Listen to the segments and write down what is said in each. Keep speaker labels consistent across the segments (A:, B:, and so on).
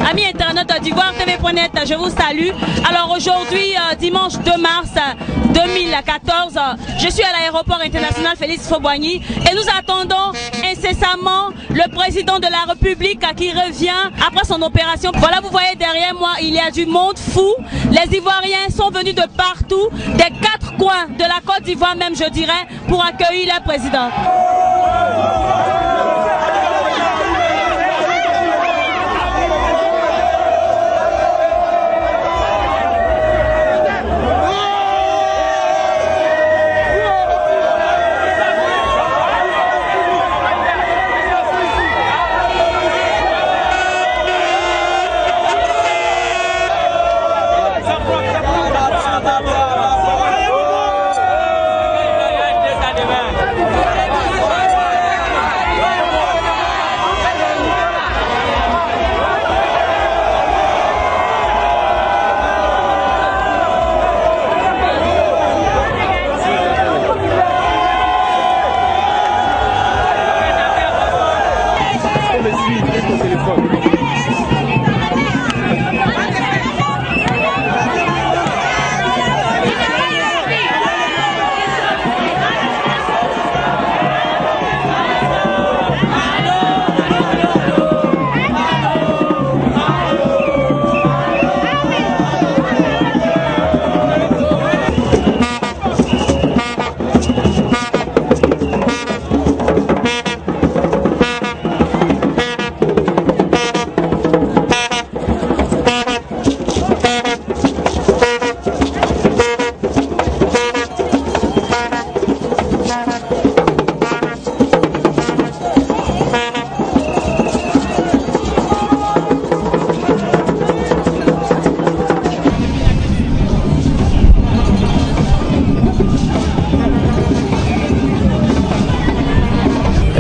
A: Amis internautes d'Ivoire TV.net, je vous salue. Alors aujourd'hui, dimanche 2 mars 2014, je suis à l'aéroport international Félix Houphouët-Boigny et nous attendons incessamment le président de la République qui revient après son opération. Voilà, vous voyez derrière moi, il y a du monde fou. Les Ivoiriens sont venus de partout, des 4 coins de la Côte d'Ivoire même, je dirais, pour accueillir le président.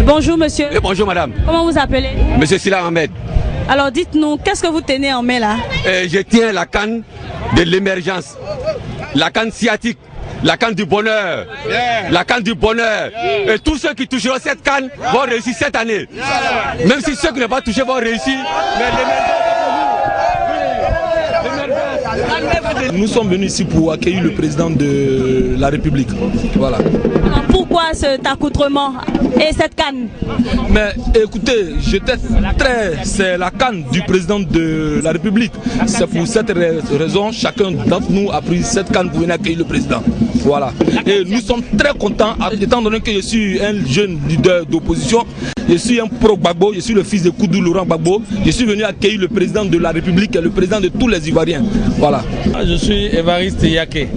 A: Bonjour monsieur.
B: Et bonjour madame.
A: Comment vous appelez?
B: Monsieur Sila Ahmed.
A: Alors dites-nous, qu'est-ce que vous tenez en main là?
B: Je tiens la canne de l'émergence, la canne sciatique, la canne du bonheur, la canne du bonheur. Et tous ceux qui toucheront cette canne vont réussir cette année. Même si ceux qui n'ont pas touché vont réussir, mais
C: nous sommes venus ici pour accueillir le président de la République. Voilà.
A: Alors pourquoi cet accoutrement et cette canne?
C: Mais écoutez, c'est la canne du président de la République. C'est pour cette raison, chacun d'entre nous a pris cette canne pour venir accueillir le président. Voilà. Et nous sommes très contents, étant donné que je suis un jeune leader d'opposition. Je suis un pro-Gbagbo, je suis le fils de Koudou Laurent Gbagbo. Je suis venu accueillir le président de la République et le président de tous les Ivoiriens. Voilà.
D: Je suis Évariste Yaké,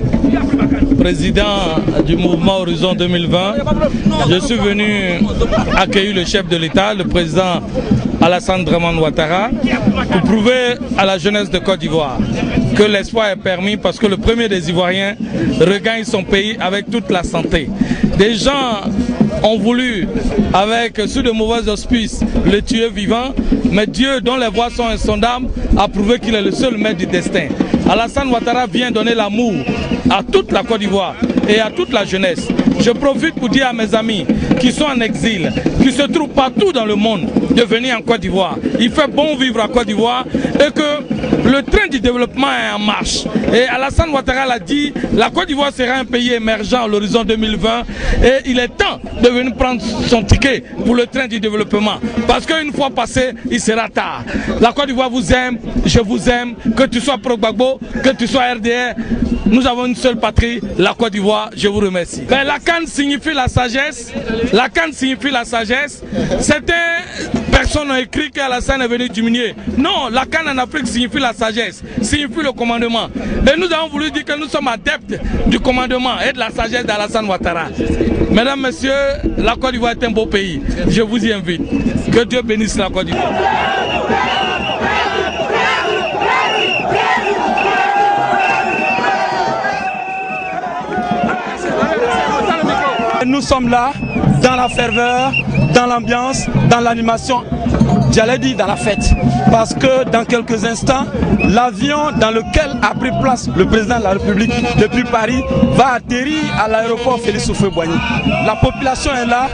D: président du mouvement Horizon 2020. Je suis venu accueillir le chef de l'État, le président Alassane Dramane Ouattara, pour prouver à la jeunesse de Côte d'Ivoire que l'espoir est permis parce que le premier des Ivoiriens regagne son pays avec toute la santé. Des gens ont voulu, sous de mauvais auspices, le tuer vivant, mais Dieu, dont les voies sont insondables, a prouvé qu'il est le seul maître du destin. Alassane Ouattara vient donner l'amour à toute la Côte d'Ivoire et à toute la jeunesse. Je profite pour dire à mes amis qui sont en exil, qui se trouvent partout dans le monde, de venir en Côte d'Ivoire. Il fait bon vivre à Côte d'Ivoire et que le train du développement est en marche. Et Alassane Ouattara l'a dit, la Côte d'Ivoire sera un pays émergent à l'horizon 2020 et il est temps de venir prendre son ticket pour le train du développement. Parce qu'une fois passé, il sera tard. La Côte d'Ivoire vous aime, je vous aime, que tu sois pro-Gbagbo, que tu sois RDR. Nous avons une seule patrie, la Côte d'Ivoire. Je vous remercie. Mais la canne signifie la sagesse. La canne signifie la sagesse. Certaines personnes ont écrit qu'Alassane est venu diminuer. Non, la canne en Afrique signifie la sagesse, signifie le commandement. Et nous avons voulu dire que nous sommes adeptes du commandement et de la sagesse d'Alassane Ouattara. Mesdames, Messieurs, la Côte d'Ivoire est un beau pays. Je vous y invite. Que Dieu bénisse la Côte d'Ivoire.
E: Nous sommes là, dans la ferveur, dans l'ambiance, dans l'animation
C: j'allais dire dans la fête. Parce que dans quelques instants, l'avion dans lequel a pris place le président de la République depuis Paris va atterrir à l'aéroport Félix Houphouët-Boigny. La population est là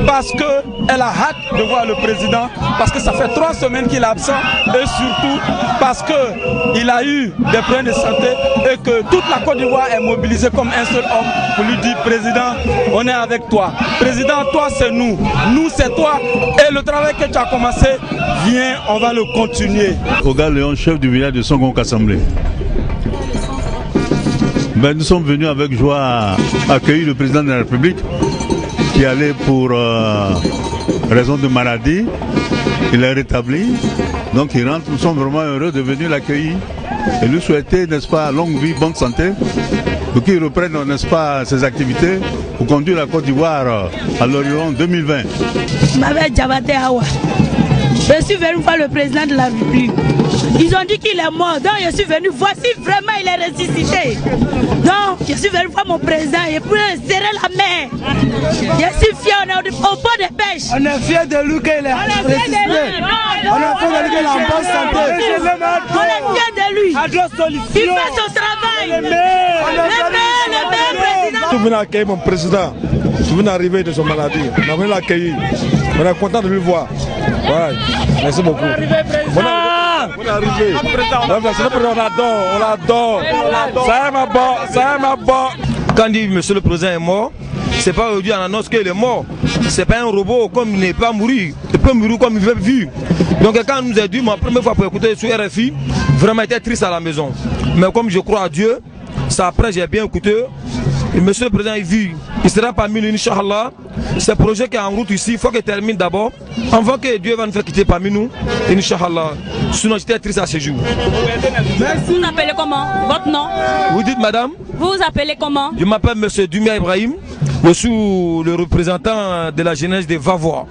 C: parce qu'elle a hâte de voir le président, parce que ça fait 3 semaines qu'il est absent et surtout parce qu'il a eu des problèmes de santé et que toute la Côte d'Ivoire est mobilisée comme un seul homme pour lui dire: président, on est avec toi. Président, toi c'est nous, nous c'est toi, et le travail que tu as commencé, viens, on va le continuer.
E: Oga Léon, chef du village de Songong Assemblée. Ben, nous sommes venus avec joie accueillir le président de la République qui allait pour raison de maladie. Il est rétabli, donc il rentre. Nous sommes vraiment heureux de venir l'accueillir et lui souhaiter, n'est-ce pas, longue vie, bonne santé, pour qu'il reprenne, n'est-ce pas, ses activités pour conduire la Côte d'Ivoire à l'horizon 2020.
F: Je m'appelle Diabaté Awa. Je suis venu voir le président de la République. Ils ont dit qu'il est mort, donc je suis venu voir si vraiment il est ressuscité. Donc je suis venu voir mon président et pour serrer la main. Je suis fier, on est au port de pêche.
G: On est fier de lui qu'il est ressuscité. On est fier de lui qu'il est en bonne santé.
F: On est fier de lui. Il fait son travail. Le meilleur président.
G: Je suis venu accueillir mon président. Je suis venu arriver de son maladie. On est venu l'accueillir. On est content de lui voir. Ouais. Merci beaucoup. On est arrivé. On l'adore. Ça est ma bon.
H: Quand dit monsieur le président est mort, c'est pas aujourd'hui on annonce qu'il est mort. C'est pas un robot comme il n'est pas mourir. Il peut mourir comme il veut vivre. Donc quand on nous a dit ma première fois pour écouter sur RFI, vraiment j'étais triste à la maison. Mais comme je crois à Dieu, ça après j'ai bien écouté. Et monsieur le président il vit. Il sera parmi nous, Inch'Allah. Ce projet qui est en route ici, il faut qu'il termine d'abord. Avant que Dieu va nous faire quitter parmi nous, Inch'Allah. Sinon j'étais triste à ce jour.
A: Vous vous appelez comment? Votre nom?
H: Vous dites madame?
A: Vous vous appelez comment?
H: Je m'appelle monsieur Dumia Ibrahim. Je suis le représentant de la jeunesse de Vavois.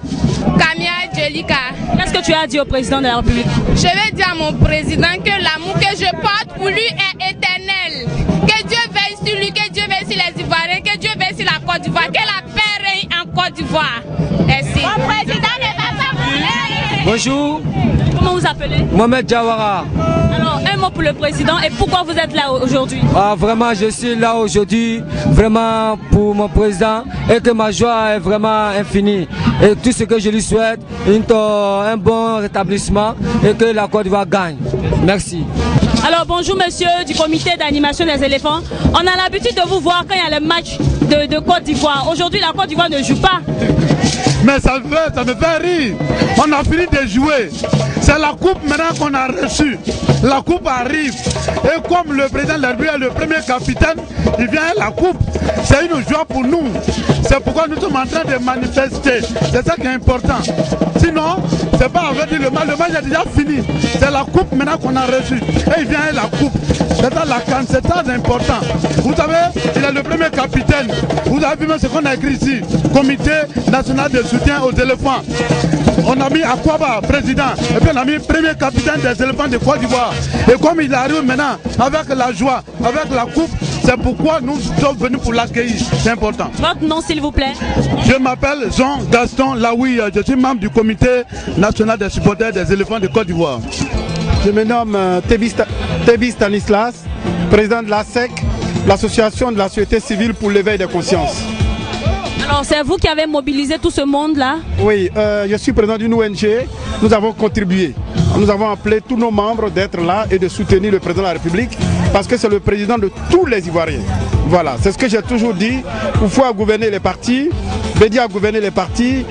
I: Kamia Djelika.
A: Qu'est-ce que tu as dit au président de la République?
I: Je vais dire à mon président que l'amour que je porte pour lui est éternel. Que Dieu veille sur lui, que Dieu veille sur les Ivoiriens, que Dieu veille sur la Côte d'Ivoire, que la paix règne en Côte d'Ivoire. Merci. Mon président ne va pas mourir.
J: Bonjour.
A: Comment vous appelez?
J: Mohamed Jawara.
A: Alors, un mot pour le président et pourquoi vous êtes là aujourd'hui?
J: Vraiment, je suis là aujourd'hui, vraiment pour mon président et que ma joie est vraiment infinie. Et tout ce que je lui souhaite, un bon rétablissement et que la Côte d'Ivoire gagne. Merci.
A: Alors bonjour monsieur du comité d'animation des éléphants. On a l'habitude de vous voir quand il y a le match de Côte d'Ivoire. Aujourd'hui la Côte d'Ivoire ne joue pas.
K: Mais ça me fait rire. On a fini de jouer. C'est la coupe maintenant qu'on a reçue. La coupe arrive. Et comme le président de la République est le premier capitaine, il vient à la coupe. C'est une joie pour nous. C'est pourquoi nous sommes en train de manifester. C'est ça qui est important. Sinon, c'est pas avec le match. Le match est déjà fini. C'est la coupe maintenant qu'on a reçue. Et il vient à la coupe. C'est ça la canne. C'est ça important. Vous savez, il est le premier capitaine. Vous avez vu même ce qu'on a écrit ici. Comité national de soutien aux éléphants. On a mis Akwaba, président, et puis on a mis premier capitaine des éléphants de Côte d'Ivoire. Et comme il arrive maintenant, avec la joie, avec la coupe, c'est pourquoi nous sommes venus pour l'accueillir. C'est important.
A: Votre nom, s'il vous plaît?
K: Je m'appelle Jean-Gaston Laoui. Je suis membre du comité national des supporters des éléphants de Côte d'Ivoire.
L: Je me nomme Tebi Stanislas, président de l'ASEC, l'association de la société civile pour l'éveil des consciences.
A: Alors c'est vous qui avez mobilisé tout ce monde-là?
L: Oui, je suis président d'une ONG, nous avons contribué. Nous avons appelé tous nos membres d'être là et de soutenir le président de la République parce que c'est le président de tous les Ivoiriens. Voilà, c'est ce que j'ai toujours dit. Oufou a gouverné les partis, Bédi a gouverné les partis,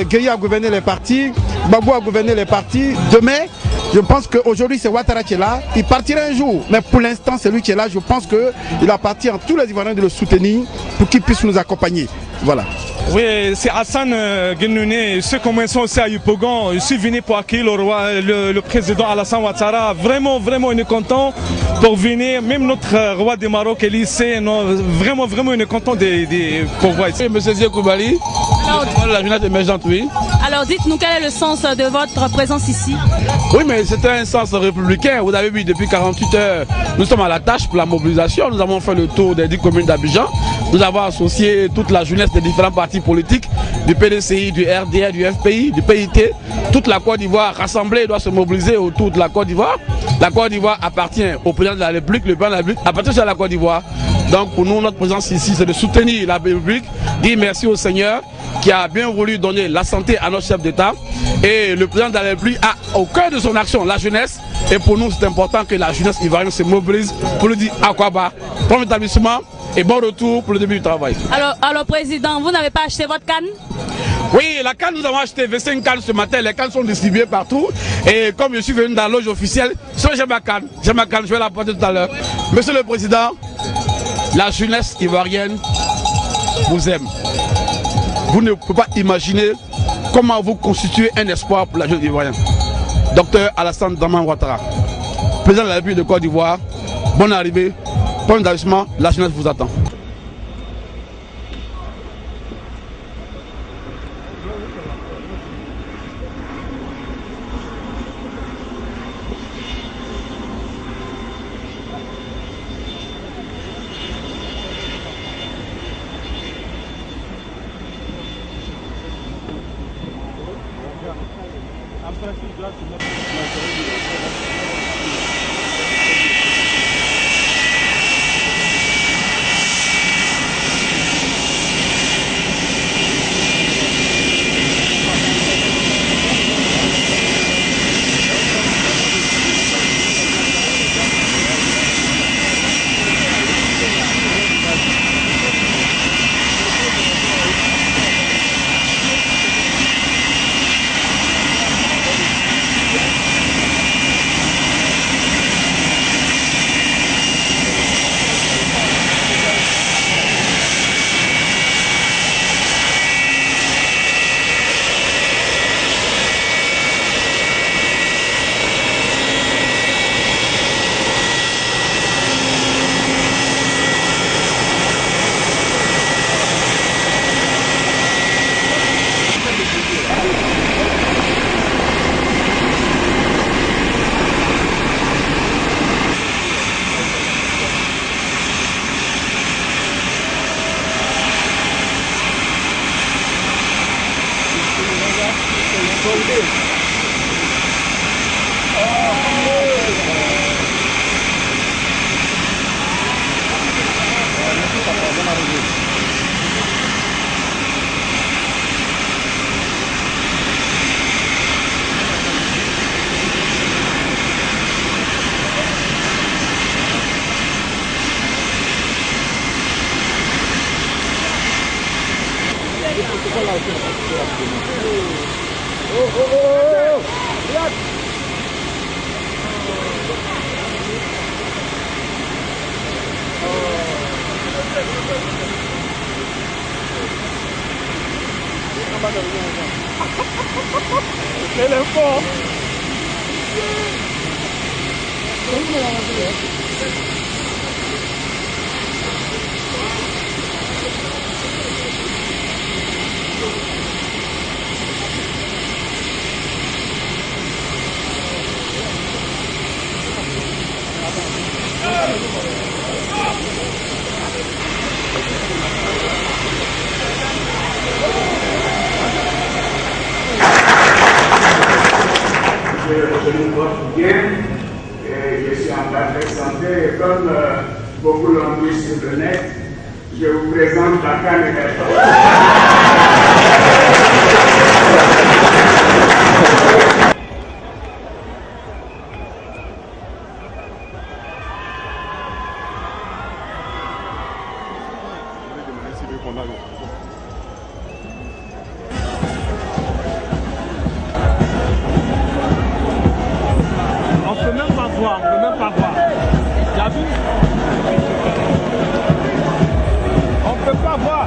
L: Gueye a gouverné les partis, Gbagbo a gouverné les partis. Demain, je pense qu'aujourd'hui c'est Ouattara qui est là, il partira un jour. Mais pour l'instant c'est lui qui est là, je pense qu'il appartient à tous les Ivoiriens de le soutenir pour qu'il puisse nous accompagner. Voilà.
M: Oui, c'est Hassan Guenoune, ceux qui sont aussi à Yopougon. Je suis venu pour accueillir le roi, le président Alassane Ouattara. Vraiment, on est content pour venir. Même notre roi du Maroc, Élysée, vraiment, on est content pour voir ici.
C: Monsieur Zia Koubali, la jeunesse émergente, oui.
A: Alors dites-nous quel est le sens de votre présence ici?
C: Oui, mais c'est un sens républicain. Vous avez vu, depuis 48 heures, nous sommes à la tâche pour la mobilisation. Nous avons fait le tour des 10 communes d'Abidjan. Nous avons associé toute la jeunesse des différents partis politiques
N: du PDCI, du RDA, du FPI, du PIT. Toute la Côte d'Ivoire rassemblée doit se mobiliser autour de la Côte d'Ivoire. La Côte d'Ivoire appartient au président de la République, le président de la République appartient à la Côte d'Ivoire. Donc pour nous, notre présence ici, c'est de soutenir la République, dire merci au Seigneur qui a bien voulu donner la santé à notre chef d'État. Et le président de la République a au cœur de son action la jeunesse. Et pour nous, c'est important que la jeunesse ivoirienne se mobilise pour lui dire Akwaba, bon établissement et bon retour pour le début du travail.
A: Alors président, vous n'avez pas acheté votre canne?
N: Oui, la canne, nous avons acheté 25 cannes ce matin. Les cannes sont distribuées partout. Et comme je suis venu dans la loge officielle, j'ai ma canne, je vais la porter tout à l'heure. Monsieur le Président, la jeunesse ivoirienne vous aime. Vous ne pouvez pas imaginer comment vous constituez un espoir pour la jeunesse ivoirienne. Docteur Alassane Dramane Ouattara, président de la République de Côte d'Ivoire, bonne arrivée, bon établissement, la jeunesse vous attend.
O: Je me porte bien et je suis en parfaite santé et comme beaucoup l'ont dit sur le net, je vous présente la canne
N: On ne peut pas voir.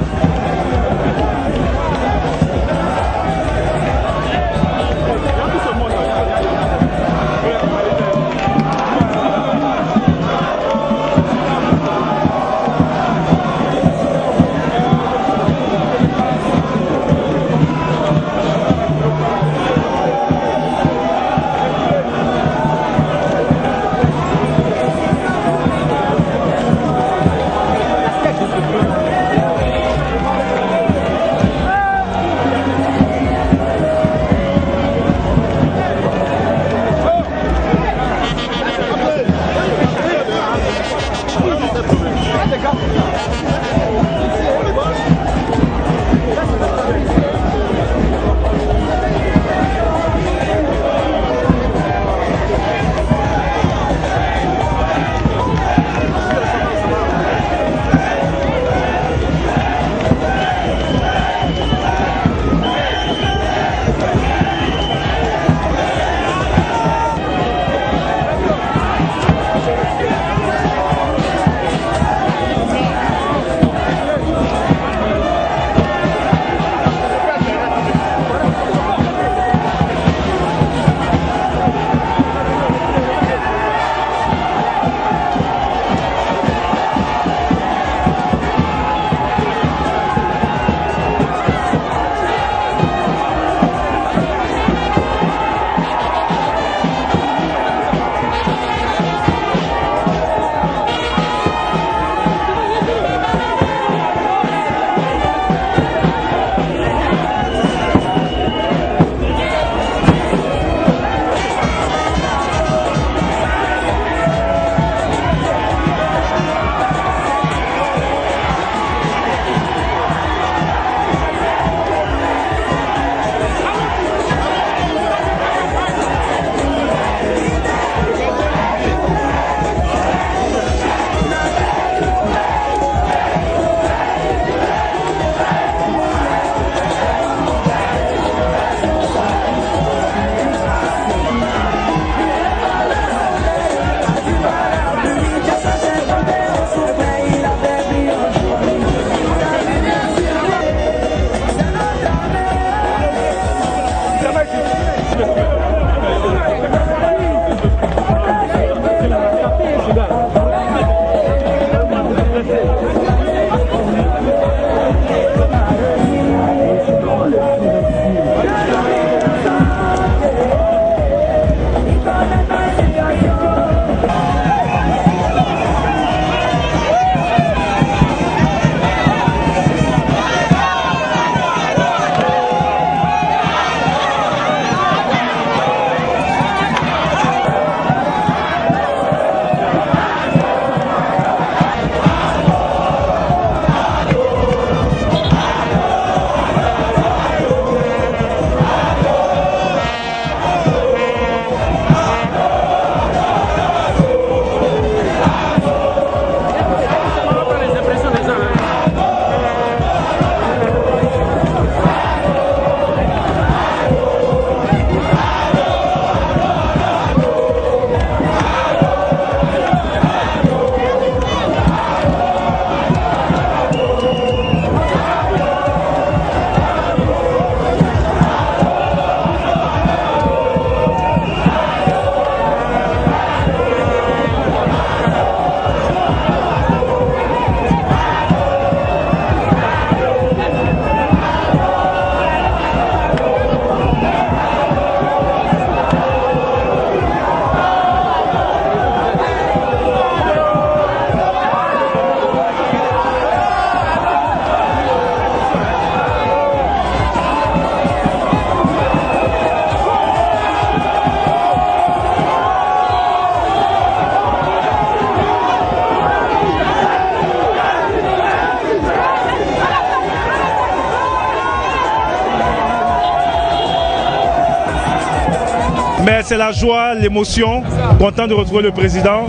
M: Mais c'est la joie, l'émotion, content de retrouver le président.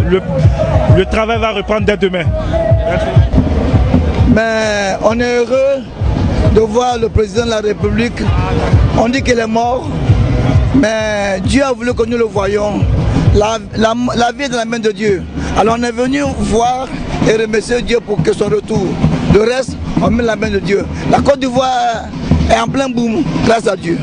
M: Le travail va reprendre dès demain. Merci.
P: Mais on est heureux de voir le président de la République. On dit qu'il est mort, mais Dieu a voulu que nous le voyions. La vie est dans la main de Dieu. Alors on est venu voir et remercier Dieu pour que son retour. Le reste, on met la main de Dieu. La Côte d'Ivoire est en plein boom, grâce à Dieu.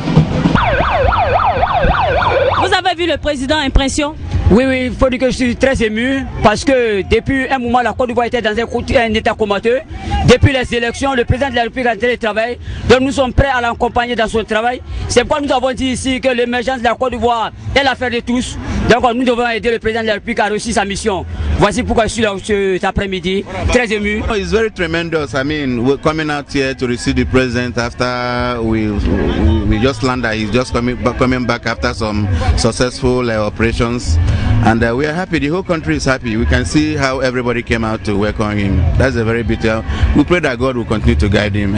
A: Vous avez vu le président, impression?
Q: Oui, il faut dire que je suis très ému parce que depuis un moment, la Côte d'Ivoire était dans un état comateux. Depuis les élections, le président de la République a entré le travail. Donc nous sommes prêts à l'accompagner dans son travail. C'est pourquoi nous avons dit ici que l'émergence de la Côte d'Ivoire est l'affaire de tous. Donc nous devons aider le président de la République à réussir sa mission. Voici pourquoi je suis là cet après-midi, très ému.
R: It's very tremendous. I mean, we're coming out here to receive the president after we just landed. He's just coming back after some successful operations. And we are happy, the whole country is happy. We can see how everybody came out to welcome him. That's a very beautiful. We pray that God will continue to guide him.